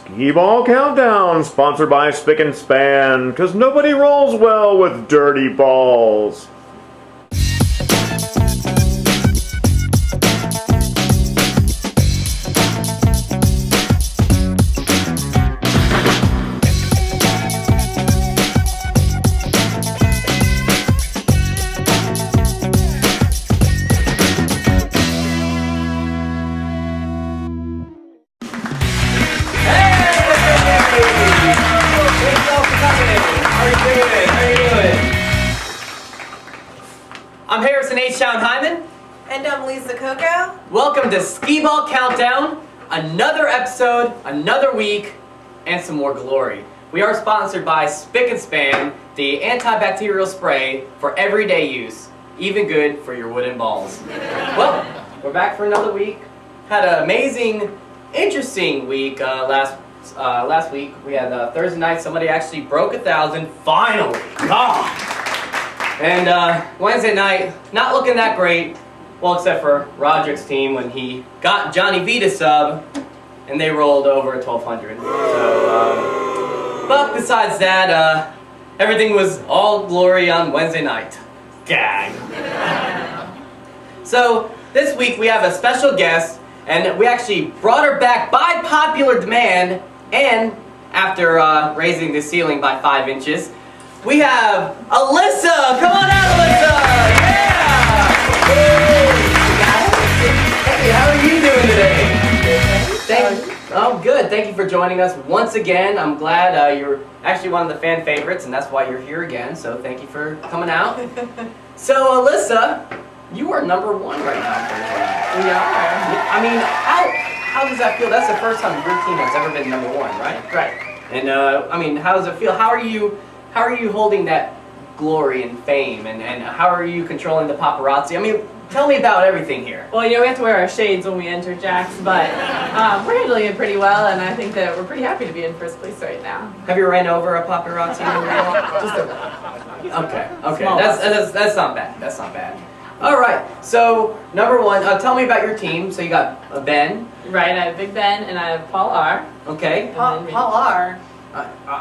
Skeeball Countdown, sponsored by Spick and Span, because nobody rolls well with dirty balls. I'm Harrison H-Town Hyman. And I'm Lisa Coco. Welcome to Skeeball Countdown. Another episode, another week, and some more glory. We are sponsored by Spick and Span, the antibacterial spray for everyday use. Even good for your wooden balls. Well, we're back for another week. Had an amazing, interesting week last week. We had Thursday night, somebody actually broke 1,000, finally. God. And Wednesday night, not looking that great, well, except for Roderick's team when he got Johnny V to sub, and they rolled over 1,200. So, but besides that, everything was all glory on Wednesday night. Gag. So this week we have a special guest, and we actually brought her back by popular demand, and after raising the ceiling by 5 inches. We have Alyssa! Come on out, Alyssa! Yeah! Hey, how are you doing today? Oh, good. Thank you for joining us once again. I'm glad you're actually one of the fan favorites, and that's why you're here again. So thank you for coming out. So, Alyssa, you are #1 right now. We are. I mean, how does that feel? That's the first time your team has ever been #1, right? Right. And I mean, how does it feel? How are you holding that glory and fame, and how are you controlling the paparazzi? I mean, tell me about everything here. Well, we have to wear our shades when we enter Jack's, but we're handling it pretty well, and I think that we're pretty happy to be in first place right now. Have you ran over a paparazzi? Just Okay. Small That's not bad. That's not bad. All right. So #1, tell me about your team. So you got Ben. Right, I have Big Ben, and I have Paul R. Okay. Paul R.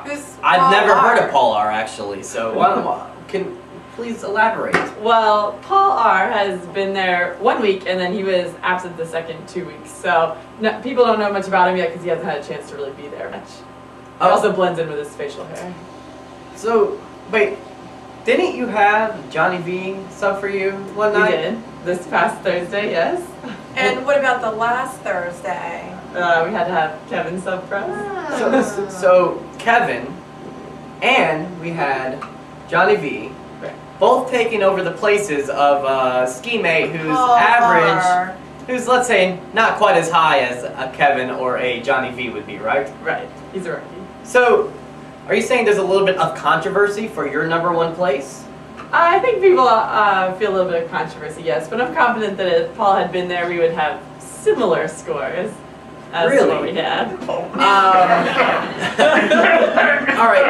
Who's I've Paul never R? heard of Paul R. actually. So can you please elaborate? Well, Paul R. has been there 1 week, and then he was absent the second 2 weeks. So people don't know much about him yet because he hasn't had a chance to really be there much. It also blends in with his facial hair. So, wait, didn't you have Johnny V sub for you one night? We did. This past Thursday, yes. And what about the last Thursday? We had to have Kevin sub for us. So Kevin and we had Johnny V, both taking over the places of Ski Mate, who's average, who's, let's say, not quite as high as a Kevin or a Johnny V would be, right? Right. He's a rookie. So, are you saying there's a little bit of controversy for your #1 place? I think people feel a little bit of controversy, yes, but I'm confident that if Paul had been there, we would have similar scores as to what we had. All right,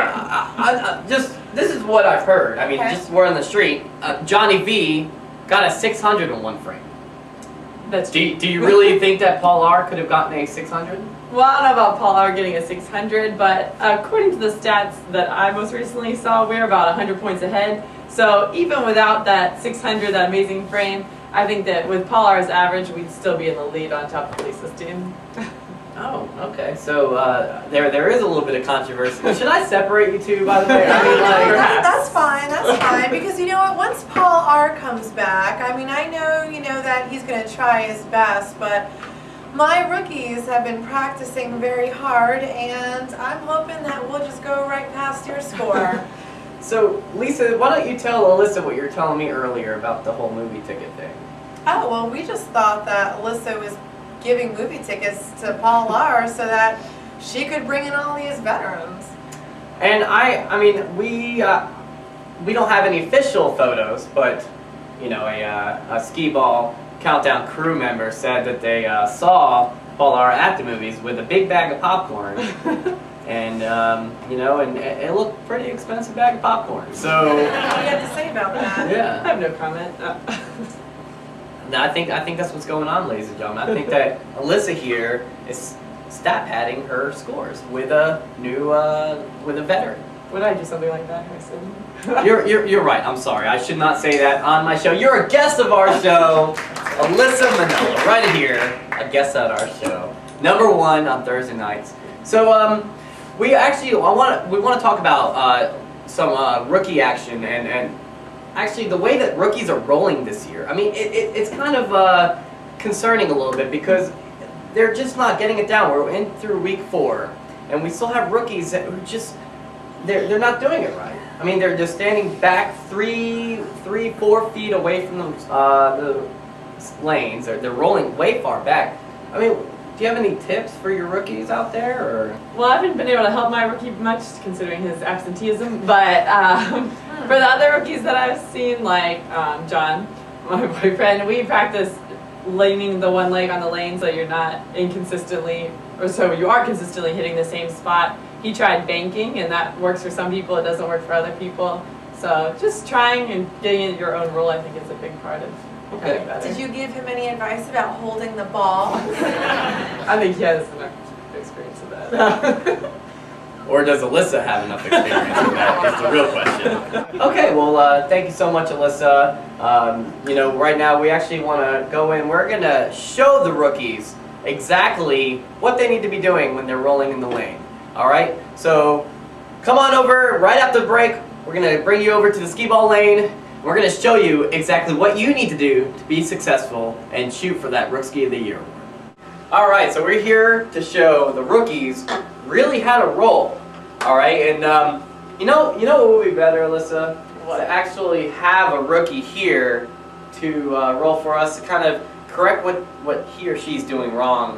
this is what I've heard. I mean, just word on the street. Johnny V got a 601 frame. That's do you really think that Paul R could have gotten a 600? Well, I don't know about Paul R getting a 600, but according to the stats that I most recently saw, we're about 100 points ahead. So even without that 600, that amazing frame, I think that with Paul R's average, we'd still be in the lead on top of Lisa's team. Oh, okay. So there is a little bit of controversy. Should I separate you two, by the way? I mean, like, that's fine. That's fine. Because you know what? Once Paul R comes back, I mean, I know that he's going to try his best, but my rookies have been practicing very hard, and I'm hoping that we'll just go right past your score. So, Lisa, why don't you tell Alyssa what you were telling me earlier about the whole movie ticket thing? Oh, well, we just thought that Alyssa was giving movie tickets to Paul R so that she could bring in all these veterans. And I mean, we don't have any official photos, but you know, a Skeeball Countdown crew member said that they saw Paul R at the movies with a big bag of popcorn. And, you know, and it looked pretty expensive bag of popcorn. So, what do you have to say about that? Yeah. I have no comment. I think that's what's going on, ladies and gentlemen. I think that Alyssa here is stat padding her scores with a new with a veteran. Would I do something like that, Harrison? You're right. I'm sorry. I should not say that on my show. You're a guest of our show, Alyssa Mannella, right here, a guest at our show, #1 on Thursday nights. So we want to talk about some rookie action and actually the way that rookies are rolling this year. I mean, it's kind of concerning a little bit because they're just not getting it down. We're in through week 4, and we still have rookies that are just they're not doing it right. I mean, they're just standing back 4 feet away from the lanes. They're rolling way far back. I mean, do you have any tips for your rookies out there? Or? Well, I haven't been able to help my rookie much considering his absenteeism, but for the other rookies that I've seen, like John, my boyfriend, we practice laning the one leg on the lane so you're not inconsistently, or so you are consistently hitting the same spot. He tried banking, and that works for some people. It doesn't work for other people. So just trying and getting in your own role, I think, is a big part of becoming better. Did you give him any advice about holding the ball? I think he has enough experience with that. Or does Alyssa have enough experience with that? Is the real question. Okay, well, thank you so much, Alyssa. You know, right now we actually want to go in. We're going to show the rookies exactly what they need to be doing when they're rolling in the lane. All right, so come on over right after the break. We're going to bring you over to the Skeeball lane. We're going to show you exactly what you need to do to be successful and shoot for that Rookie of the Year award. All right, so we're here to show the rookies really how to roll. All right, and you know what would be better, Alyssa? What? To actually have a rookie here to roll for us to kind of correct what he or she's doing wrong.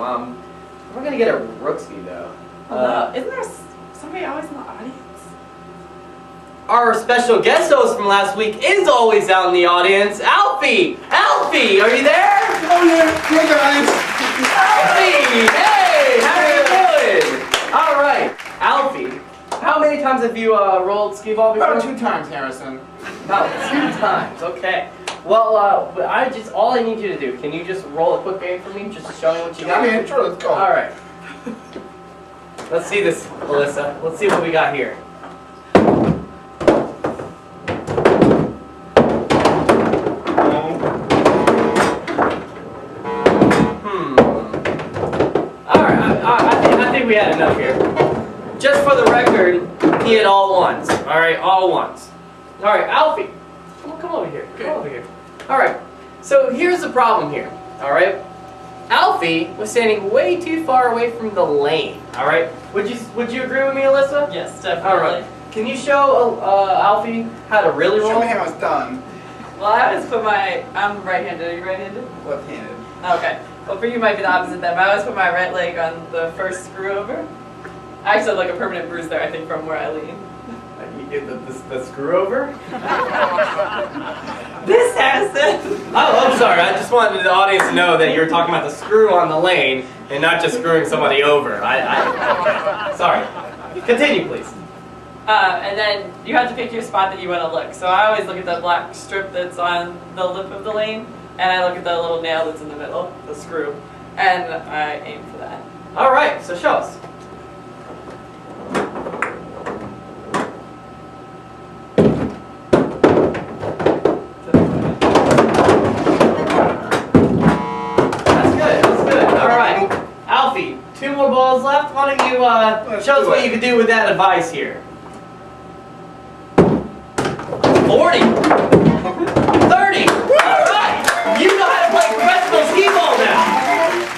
We're going to get a rookie though. Isn't there somebody always in the audience? Our special guest host from last week is always out in the audience. Alfie! Alfie, are you there? Oh yeah, hey guys. Alfie! Hey, how are you doing? All right, Alfie, how many times have you rolled Skeeball before? About 2 times, Harrison. About 2 times, okay. Well, all I need you to do, can you just roll a quick game for me? Just show me what you got? I mean, sure, let's go. All right. Let's see this, Alyssa. Let's see what we got here. I think we had enough here. Just for the record, he hit all ones. All right, all ones. All right, Alfie, come over here. Come over here. All right. So here's the problem here. All right, Alfie was standing way too far away from the lane. All right. Would you agree with me, Alyssa? Yes, definitely. All right. Can you show Alfie how to really roll? Show me how it's done. Well, I always put I'm right-handed. Are you right-handed? Left-handed. Okay. Well, for you, might be the opposite then. But I always put my right leg on the first screw over. I actually have like a permanent bruise there, I think, from where I lean. You get the screw over? This Harrison! Oh, I'm sorry. I just wanted the audience to know that you're talking about the screw on the lane and not just screwing somebody over. Sorry. Continue, please. And then you have to pick your spot that you want to look. So I always look at the black strip that's on the lip of the lane, and I look at the little nail that's in the middle, the screw, and I aim for that. All right, so show us. That's good. All right, Alfie, 2 more balls left. Why don't you show us what you can do with that advice here? 40. 30. All right. You know how to play professional Skeeball now.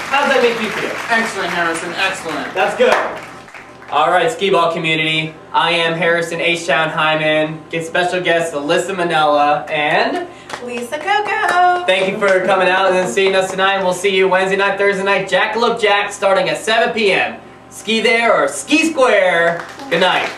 How does that make you feel? Excellent, Harrison. Excellent. That's good. All right, Skeeball community. I am Harrison H-Town Hyman. Get special guests Alyssa Mannella and Lisa Coco. thank you for coming out and seeing us tonight. We'll see you Wednesday night, Thursday night, Jackalope Jack, starting at 7 p.m. Ski there or ski square. Good night.